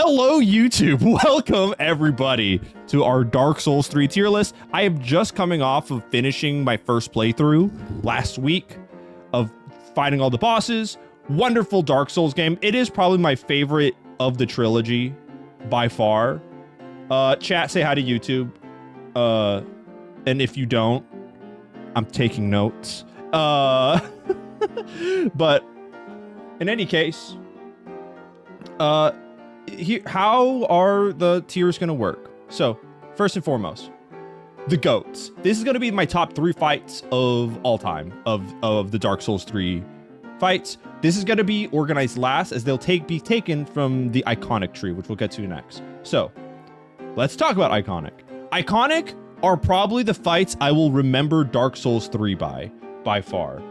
Hello, YouTube. Welcome, everybody, to our Dark Souls 3 tier list. I am just coming off of finishing my first playthrough last week of fighting all the bosses. Wonderful Dark Souls game. It is probably my favorite of the trilogy by far. Chat, say hi to YouTube. And if you don't, I'm taking notes. But in any case, here, how are the tiers going to work? So, first and foremost, the GOATs. This is going to be my top 3 fights of all time of the Dark Souls 3 fights. This is going to be organized last, as they'll be taken from the iconic tree, which we'll get to next. So, let's talk about iconic. Iconic are probably the fights I will remember Dark Souls 3 by far.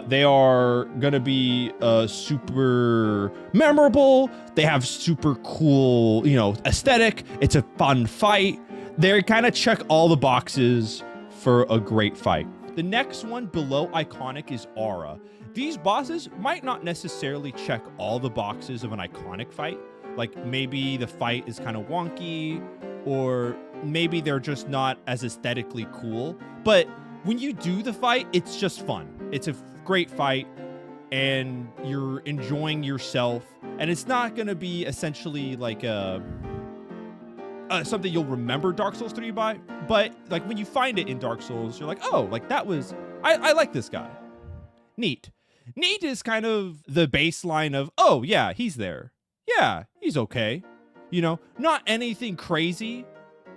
They are gonna be super memorable. They have super cool, aesthetic. It's a fun fight. They kind of check all the boxes for a great fight. The next one below iconic is aura. These bosses might not necessarily check all the boxes of an iconic fight. Like maybe the fight is kind of wonky, or maybe they're just not as aesthetically cool. But when you do the fight, it's just fun. It's a great fight, and you're enjoying yourself. And it's not going to be essentially like something you'll remember Dark Souls 3 by. But like when you find it in Dark Souls, you're like, oh, like that was, I like this guy. Neat. Neat is kind of the baseline of, oh yeah, he's there. Yeah, he's okay. Not anything crazy.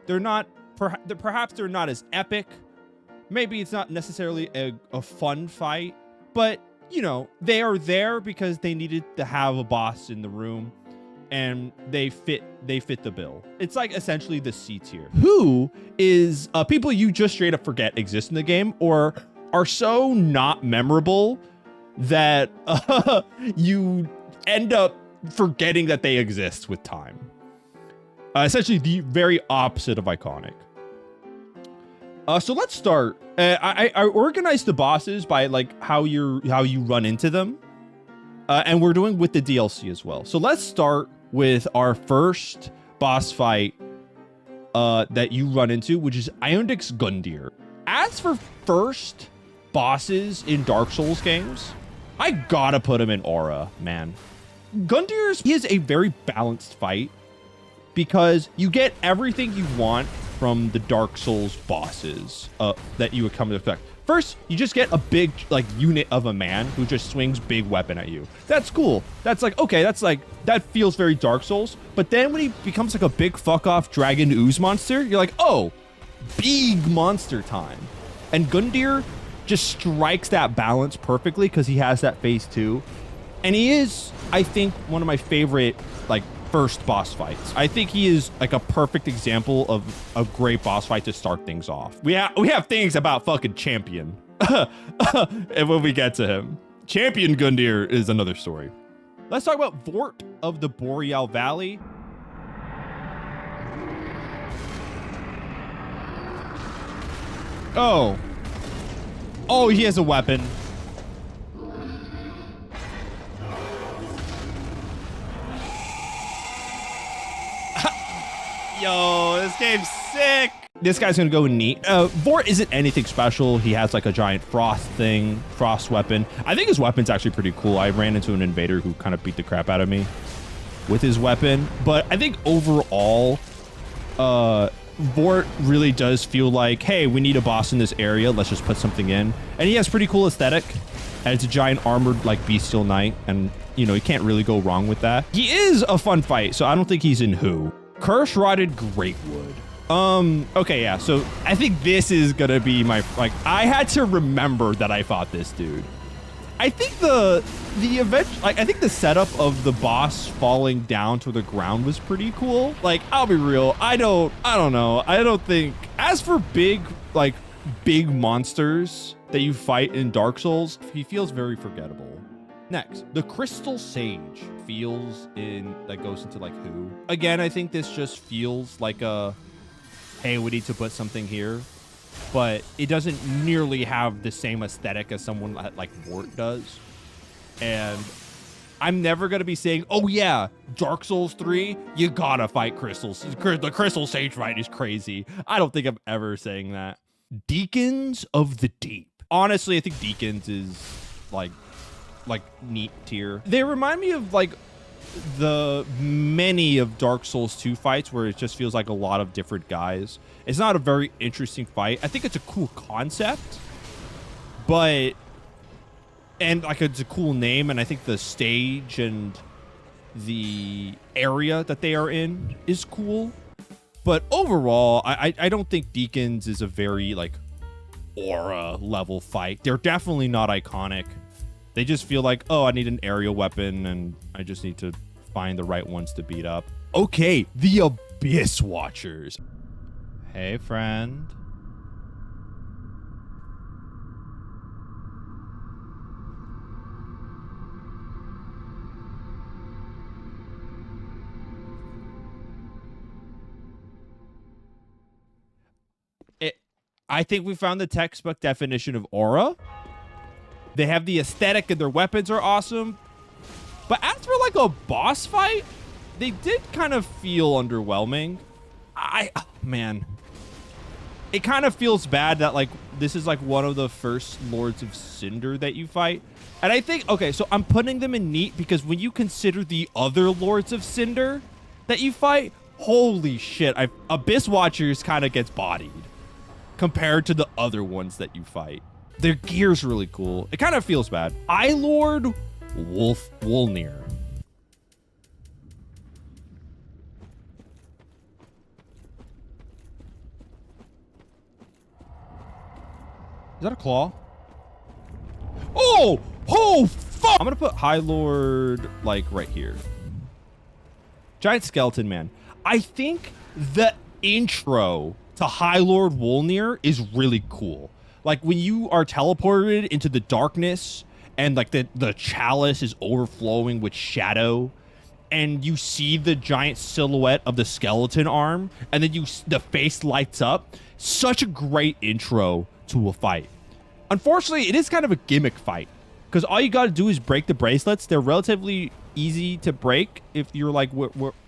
They're not, perhaps they're not as epic. Maybe it's not necessarily a fun fight, but, they are there because they needed to have a boss in the room, and they fit the bill. It's like essentially the C tier. Who is people you just straight up forget exist in the game, or are so not memorable that you end up forgetting that they exist with time. Essentially the very opposite of iconic. So let's start. I organized the bosses by like how you run into them, and we're doing with the DLC as well. So let's start with our first boss fight that you run into, which is Iondix Gundyr. As for first bosses in Dark Souls games, I gotta put him in aura, man. Gundyr is a very balanced fight because you get everything you want from the Dark Souls bosses that you would come to expect. First, you just get a big unit of a man who just swings big weapon at you. That's cool. That's like, okay, that feels very Dark Souls. But then when he becomes like a big fuck off dragon ooze monster, you're like, oh, big monster time. And Gundyr just strikes that balance perfectly because he has that phase 2. And he is, I think, one of my favorite first boss fights. I think he is like a perfect example of a great boss fight to start things off. We have things about fucking Champion. And when we get to him, Champion Gundyr is another story. Let's talk about Vort of the Boreal Valley. Oh, he has a weapon. Yo, this game's sick. This guy's gonna go neat. Vort isn't anything special. He has like a giant frost weapon. I think his weapon's actually pretty cool. I ran into an invader who kind of beat the crap out of me with his weapon. But I think overall, Vort really does feel like, hey, we need a boss in this area. Let's just put something in. And he has pretty cool aesthetic. And it's a giant armored bestial knight. And, you can't really go wrong with that. He is a fun fight, so I don't think he's in who. Curse Rotted Greatwood. Okay, yeah, so I think this is gonna be my, I had to remember that I fought this dude. I think the event, I think the setup of the boss falling down to the ground was pretty cool. I'll be real, I don't know. I don't think, as for big monsters that you fight in Dark Souls, he feels very forgettable. Next, the Crystal Sage goes into who. Again, I think this just feels like hey, we need to put something here, but it doesn't nearly have the same aesthetic as someone like Vort does. And I'm never going to be saying, oh yeah, Dark Souls 3, you gotta fight crystals. The Crystal Sage fight is crazy. I don't think I'm ever saying that. Deacons of the Deep. Honestly, I think Deacons is like neat tier. They remind me of like the many of Dark Souls 2 fights where it just feels like a lot of different guys. It's not a very interesting fight. I think it's a cool concept, but and like it's a cool name, and I think the stage and the area that they are in is cool. But overall, I don't think Deacons is a very like aura level fight. They're definitely not iconic. They just feel like, oh, I need an aerial weapon and I just need to find the right ones to beat up. Okay, the Abyss Watchers. Hey, friend. I think we found the textbook definition of aura. They have the aesthetic and their weapons are awesome. But as for like a boss fight, they did kind of feel underwhelming. Oh, man. It kind of feels bad that like this is like one of the first Lords of Cinder that you fight. And I think, okay, so I'm putting them in neat because when you consider the other Lords of Cinder that you fight, holy shit, Abyss Watchers kind of gets bodied compared to the other ones that you fight. Their gear's really cool. It kind of feels bad. Lord Wolnir. Is that a claw? Oh! Oh, fuck! I'm gonna put High Lord, like, right here. Giant Skeleton Man. I think the intro to High Lord Wolnir is really cool. Like, when you are teleported into the darkness and, like, the chalice is overflowing with shadow and you see the giant silhouette of the skeleton arm and then the face lights up. Such a great intro to a fight. Unfortunately, it is kind of a gimmick fight because all you got to do is break the bracelets. They're relatively easy to break if you're like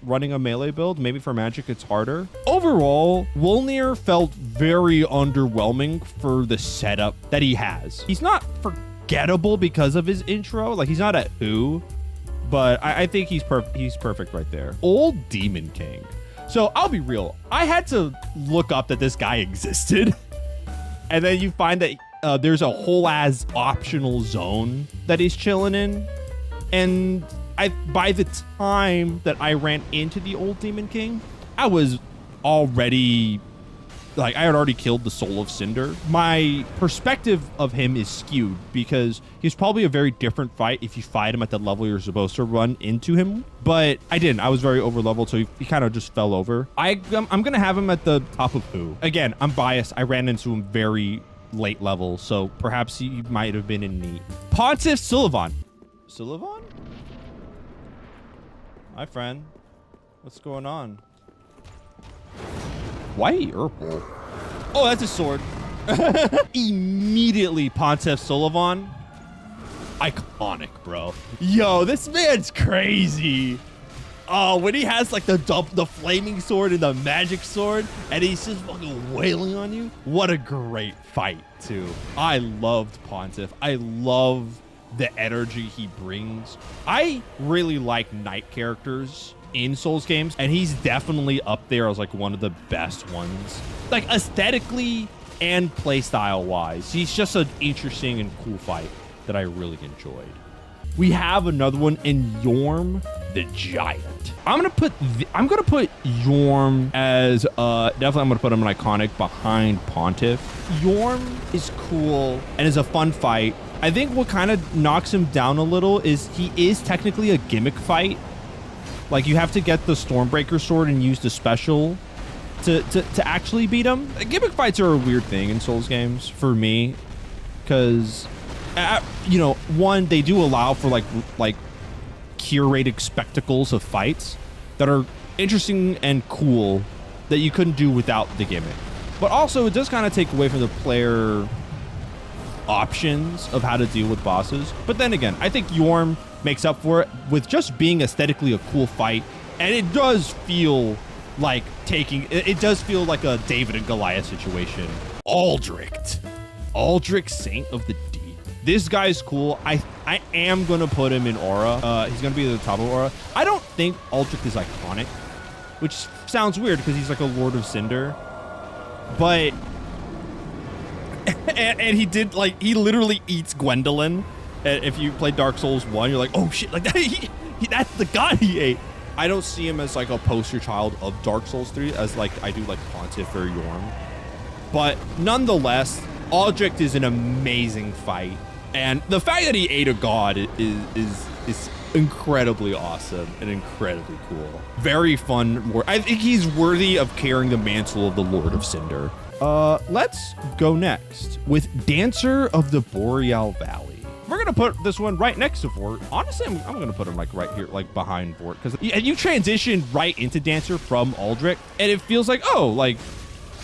running a melee build. Maybe for magic it's harder. Overall, Wolnir felt very underwhelming for the setup that he has. He's not forgettable because of his intro. Like, he's not a who, but I think he's perfect right there. Old Demon King. So I'll be real, I had to look up that this guy existed, and then you find that there's a whole ass optional zone that he's chilling in. And by the time that I ran into the Old Demon King, I was already, like, I had already killed the Soul of Cinder. My perspective of him is skewed because he's probably a very different fight if you fight him at the level you're supposed to run into him. But I didn't. I was very over leveled, so he kind of just fell over. I'm going to have him at the top of who. Again, I'm biased. I ran into him very late level, so perhaps he might have been in neat. Pontiff Sullivan. Sullivan? Hi, friend. What's going on? White Urple. Oh, that's a sword. Immediately, Pontiff Sullivan. Iconic, bro. Yo, this man's crazy. Oh, when he has like the flaming sword and the magic sword, and he's just fucking wailing on you. What a great fight, too. I loved Pontiff. I love the energy he brings. I really like knight characters in Souls games, and he's definitely up there as like one of the best ones. Like, aesthetically and playstyle wise, he's just an interesting and cool fight that I really enjoyed. We have another one in Yorm the Giant. I'm gonna put Yorm as definitely I'm gonna put him an iconic behind Pontiff. Yorm is cool and is a fun fight. I think what kind of knocks him down a little is he is technically a gimmick fight. Like, you have to get the Stormbreaker sword and use the special to actually beat him. Gimmick fights are a weird thing in Souls games for me, because you know, one, they do allow for like curated spectacles of fights that are interesting and cool that you couldn't do without the gimmick. But also, it does kind of take away from the player options of how to deal with bosses. But then again, I think Yorm makes up for it with just being aesthetically a cool fight. And it does feel like it does feel like a David and Goliath situation. Aldrich, Saint of the Deep. This guy's cool. I am gonna put him in Aura. He's gonna be at the top of Aura. I don't think Aldrich is iconic, which sounds weird because he's like a Lord of Cinder. But and he did, like, he literally eats Gwendolyn. And if you play Dark Souls 1, you're like, oh shit, like that, that's the god he ate. I don't see him as like a poster child of Dark Souls 3 as like I do like Pontiff or Yorm. But nonetheless, Aldrich is an amazing fight. And the fact that he ate a god is incredibly awesome and incredibly cool. Very fun. I think he's worthy of carrying the mantle of the Lord of Cinder. Let's go next with Dancer of the Boreal Valley. We're gonna put this one right next to Vort. Honestly, I'm gonna put him like right here, like behind Vort, because you transition right into Dancer from Aldrich, and it feels like, oh, like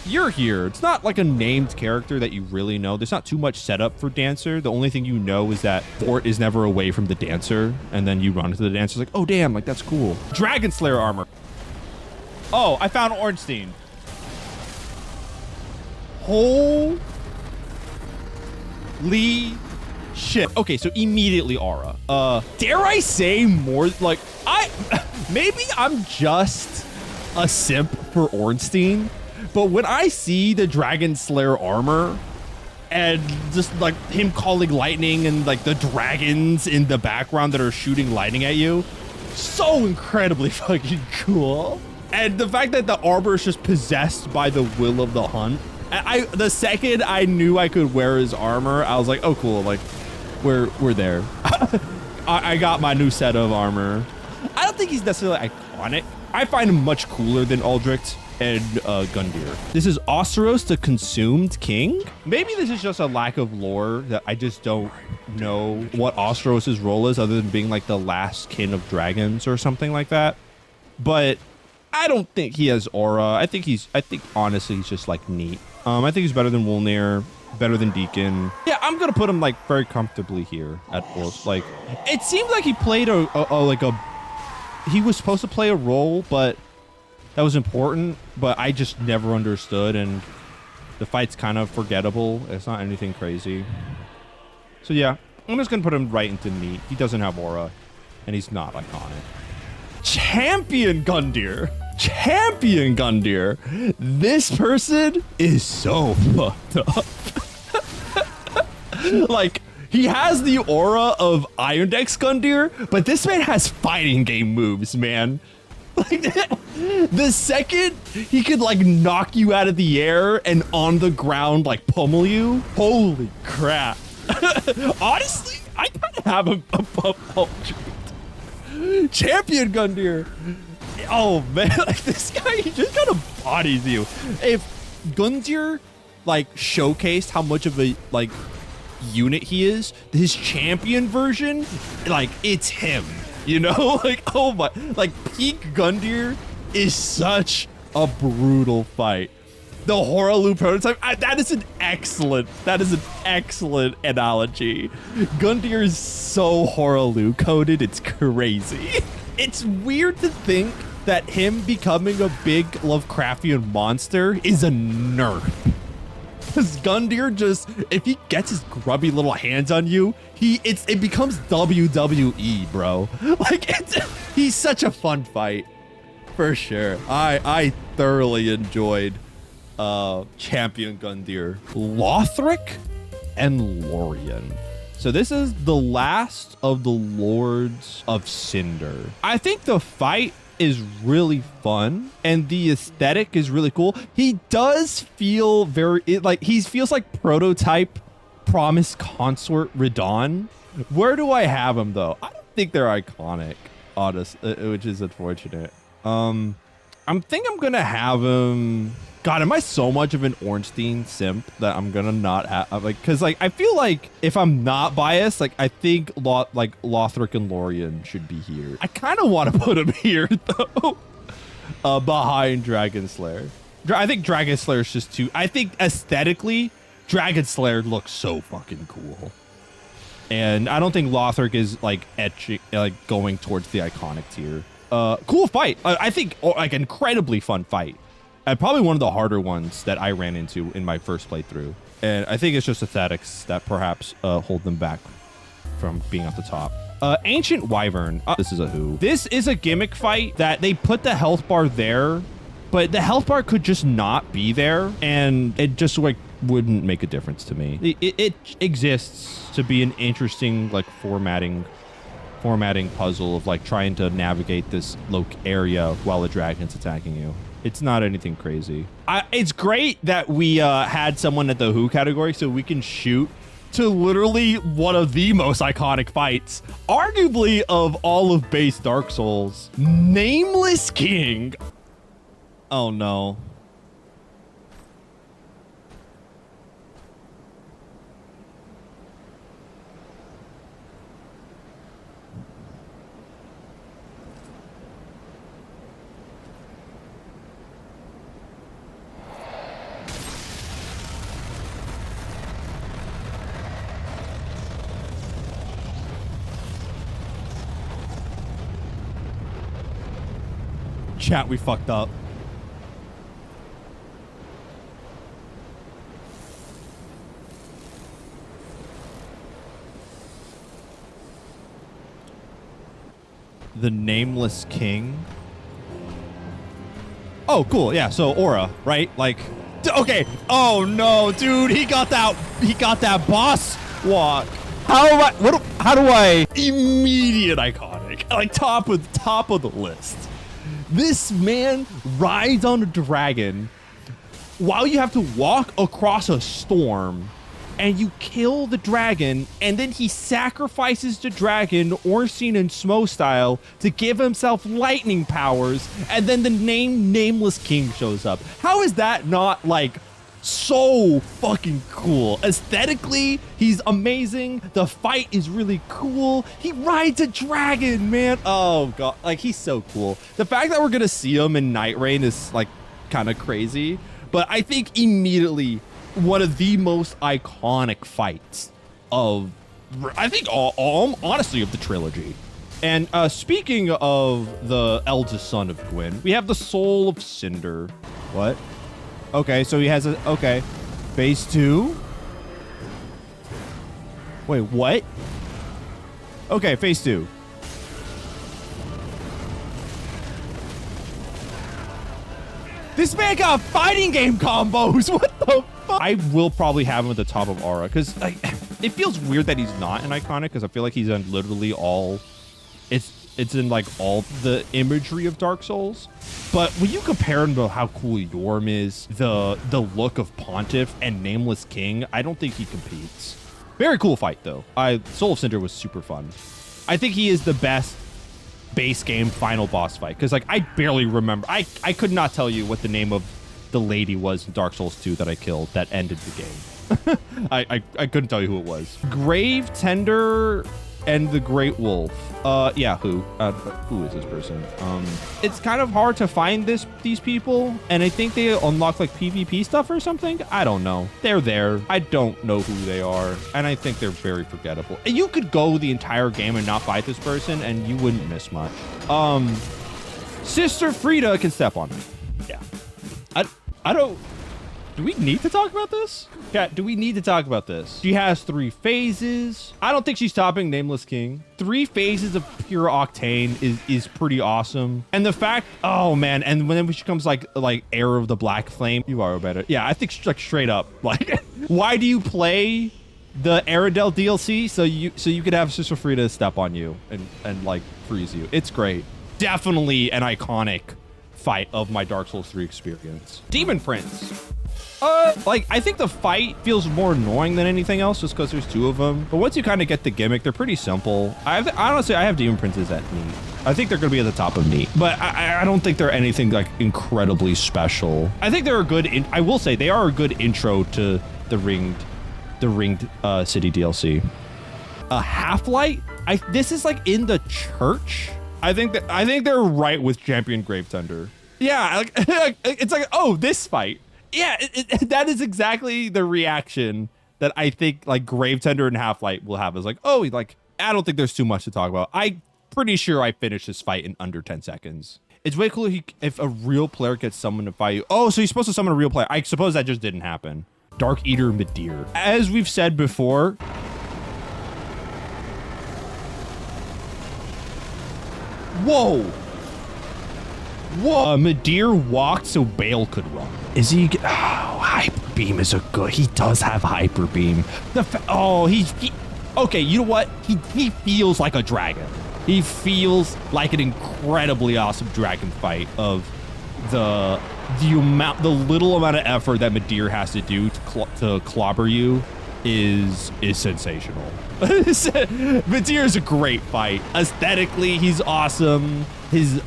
you're here. It's not like a named character that you really know. There's not too much setup for Dancer. The only thing you know is that Vort is never away from the Dancer, and then you run into the Dancer. It's like, oh damn, like that's cool. Dragon Slayer armor. Oh, I found Ornstein. Holy shit. Okay, so immediately Aura. Dare I say more, like, maybe I'm just a simp for Ornstein, but when I see the Dragon Slayer armor and just like him calling lightning and like the dragons in the background that are shooting lightning at you, so incredibly fucking cool. And the fact that the armor is just possessed by the will of the hunt. The second I knew I could wear his armor, I was like, oh cool, like we're there. I got my new set of armor. I don't think he's necessarily iconic. I find him much cooler than Aldrich and Gundyr. This is Osseros, the Consumed King. Maybe this is just a lack of lore that I just don't know what Osseros' role is other than being like the last kin of dragons or something like that. But I don't think he has aura. I think honestly he's just like neat. I think he's better than Wolnir, better than Deacon. Yeah, I'm gonna put him like very comfortably here at Orc. Like, it seemed like he played he was supposed to play a role, but that was important, but I just never understood, and the fight's kind of forgettable. It's not anything crazy. So yeah, I'm just gonna put him right into neat. He doesn't have aura, and he's not iconic. Champion Gundyr. This person is so fucked up. Like, he has the aura of Iron Dex Gundyr, but this man has fighting game moves, man. Like, the second he could like knock you out of the air and on the ground like pummel you, holy crap. Honestly, I kind of have him above Aldrich. Champion Gundyr. Oh man, like this guy, he just kind of bodies you. If Gundyr like showcased how much of a like unit he is, his champion version, like it's him, you know? Like, oh my, like peak Gundyr is such a brutal fight. The Horalu prototype, that is an excellent analogy. Gundyr is so Horalu coded, it's crazy. It's weird to think that him becoming a big Lovecraftian monster is a nerf. Because Gundyr just, if he gets his grubby little hands on you, it becomes WWE, bro. Like, he's such a fun fight, for sure. I thoroughly enjoyed Champion Gundyr. Lothric and Lorien. So this is the last of the Lords of Cinder. I think the fight is really fun and the aesthetic is really cool. He does feel he feels like prototype Promise Consort Radon. Where do I have him though? I don't think they're iconic, which is unfortunate. I think I'm gonna have him. God, am I so much of an Ornstein simp that I'm gonna not have, like, cause like I feel like if I'm not biased, like I think Lothric and Lorien should be here. I kind of want to put him here though, behind Dragon Slayer. I think Dragon Slayer is just too. I think aesthetically, Dragon Slayer looks so fucking cool. And I don't think Lothric is like etching, like going towards the iconic tier. Cool fight. I think like incredibly fun fight. Probably one of the harder ones that I ran into in my first playthrough. And I think it's just aesthetics that perhaps hold them back from being at the top. Ancient Wyvern. This is a who. This is a gimmick fight that they put the health bar there, but the health bar could just not be there, and it just like wouldn't make a difference to me. It exists to be an interesting like formatting puzzle of like trying to navigate this area while the dragon's attacking you. It's not anything crazy. It's great that we had someone at the who category so we can shoot to literally one of the most iconic fights, arguably of all of base Dark Souls. Nameless King. Oh no. Chat, we fucked up. The Nameless King. Oh, cool. Yeah, so aura, right? Like, okay. Oh no, dude, he got that boss walk. How do I immediate iconic? Like top of the list. This man rides on a dragon while you have to walk across a storm, and you kill the dragon, and then he sacrifices the dragon, Orsine and Smo style, to give himself lightning powers, and then the Nameless King shows up. How is that not like so fucking cool? Aesthetically, he's amazing. The fight is really cool. He rides a dragon, man. Oh god, like he's so cool. The fact that we're gonna see him in Night Rain is like kind of crazy, but I think immediately one of the most iconic fights of, I think, all honestly, of the trilogy. And speaking of the eldest son of Gwyn, we have the Soul of Cinder. What? Okay, so he has a, okay. Phase 2? Wait, what? Okay, phase 2. This man got fighting game combos. What the fuck? I will probably have him at the top of Aura because like, it feels weird that he's not an iconic because I feel like he's on literally all. It's in like all the imagery of Dark Souls. But when you compare him to how cool Yorm is, the look of Pontiff and Nameless King, I don't think he competes. Very cool fight though. Soul of Cinder was super fun. I think he is the best base game final boss fight because like I barely remember. I could not tell you what the name of the lady was in Dark Souls 2 that I killed that ended the game. I couldn't tell you who it was. Grave Tender and the Great Wolf. Yeah, who is this person? It's kind of hard to find these people, and I think they unlock like PvP stuff or something. I don't know. They're there. I don't know who they are, and I think they're very forgettable. And you could go the entire game and not fight this person, and you wouldn't miss much. Sister Friede can step on me. Yeah. I don't. Do we need to talk about this? Cat, do we need to talk about this? She has 3 phases. I don't think she's topping Nameless King. 3 phases of pure Octane is pretty awesome. And the fact, oh man, and when she comes like Heir of the Black Flame, you are better. Yeah, I think like straight up, like, why do you play the Aerodel DLC so you could have Sister Friede step on you and like freeze you? It's great. Definitely an iconic fight of my Dark Souls 3 experience. Demon Prince. Like, I think the fight feels more annoying than anything else just because there's 2 of them. But once you kind of get the gimmick, they're pretty simple. Honestly, I have Demon Princes at Neat. I think they're going to be at the top of Neat. But I don't think they're anything, like, incredibly special. I think they're a good, I will say, they are a good intro to the Ringed City DLC. Half-Light? This is, like, in the church? I think they're right with Champion Grave Tender. Yeah, like, it's like, oh, this fight. Yeah, that is exactly the reaction that I think like Gravetender and Half-Light will have is like, oh, like, I don't think there's too much to talk about. I'm pretty sure I finished this fight in under 10 seconds. It's way cooler if a real player gets summoned to fight you. Oh, so he's supposed to summon a real player. I suppose that just didn't happen. Dark Eater Midir. As we've said before, whoa. Whoa. Midir walked so Bale could run. Is he? Oh, Hyper Beam is a good. He does have Hyper Beam. He okay, you know what? He feels like a dragon. He feels like an incredibly awesome dragon fight of the little amount of effort that Midir has to do to clobber you is sensational. Midir is a great fight. Aesthetically, he's awesome. His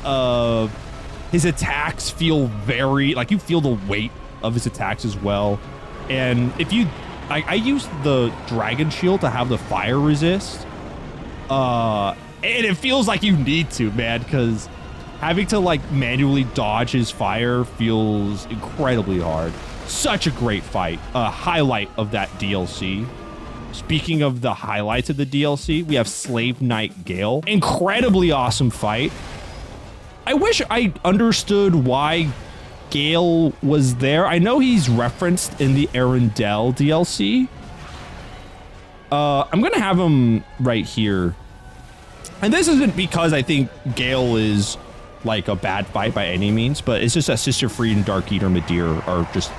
attacks feel very like you feel the weight of his attacks as well. And if you I use the dragon shield to have the fire resist. And it feels like you need to, man, because having to like manually dodge his fire feels incredibly hard. Such a great fight. A highlight of that DLC. Speaking of the highlights of the DLC, we have Slave Knight Gale. Incredibly awesome fight. I wish I understood why Gale was there. I know he's referenced in the Arendelle DLC. I'm gonna have him right here. And this isn't because I think Gale is like a bad fight by any means, but it's just that Sister Friede and Dark Eater Midir are just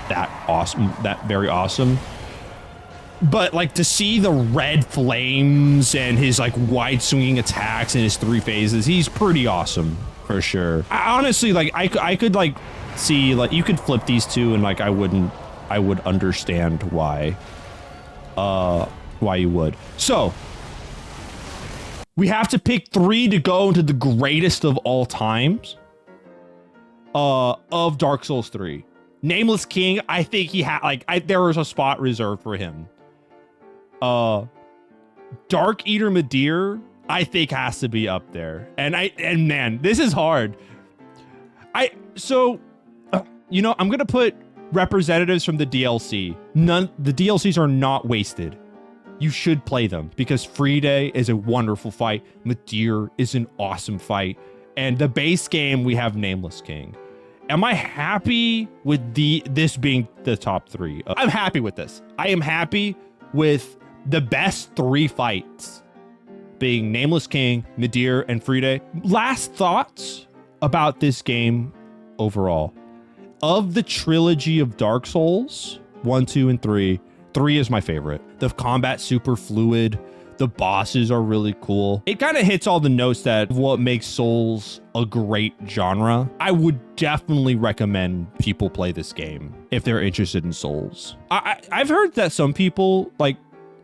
that awesome, that very awesome. But like to see the red flames and his like wide swinging attacks and his 3 phases, he's pretty awesome for sure. Honestly, like I could like see like you could flip these two and like I would understand why you would. So we have to pick 3 to go into the greatest of all times of Dark Souls 3. Nameless King, I think he had like there was a spot reserved for him. Dark Eater Midir, I think has to be up there. And man, this is hard. You know, I'm gonna put representatives from the DLC. The DLCs are not wasted. You should play them because Friede is a wonderful fight. Midir is an awesome fight. And the base game, we have Nameless King. Am I happy with this being the top 3? I'm happy with this. I am happy with the best 3 fights being Nameless King, Midir, and Friede. Last thoughts about this game overall. Of the trilogy of Dark Souls, 1, 2, and 3, 3 is my favorite. The combat's super fluid. The bosses are really cool. It kind of hits all the notes that what makes Souls a great genre. I would definitely recommend people play this game if they're interested in Souls. I've heard that some people, like,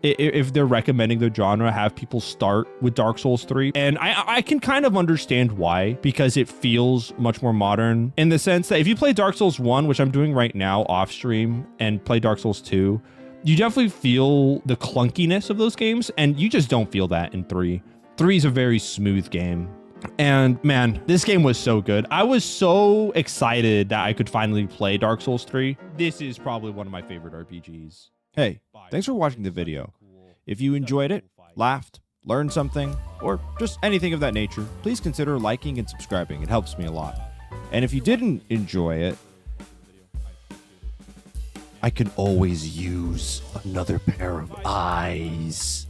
if they're recommending the genre, have people start with Dark Souls 3. And I can kind of understand why, because it feels much more modern in the sense that if you play Dark Souls 1, which I'm doing right now off stream, and play Dark Souls 2, you definitely feel the clunkiness of those games, and you just don't feel that in 3. 3 is a very smooth game. And man, this game was so good. I was so excited that I could finally play Dark Souls 3. This is probably one of my favorite RPGs. Hey, thanks for watching the video. If you enjoyed it, laughed, learned something, or just anything of that nature, please consider liking and subscribing. It helps me a lot. And if you didn't enjoy it, I can always use another pair of eyes.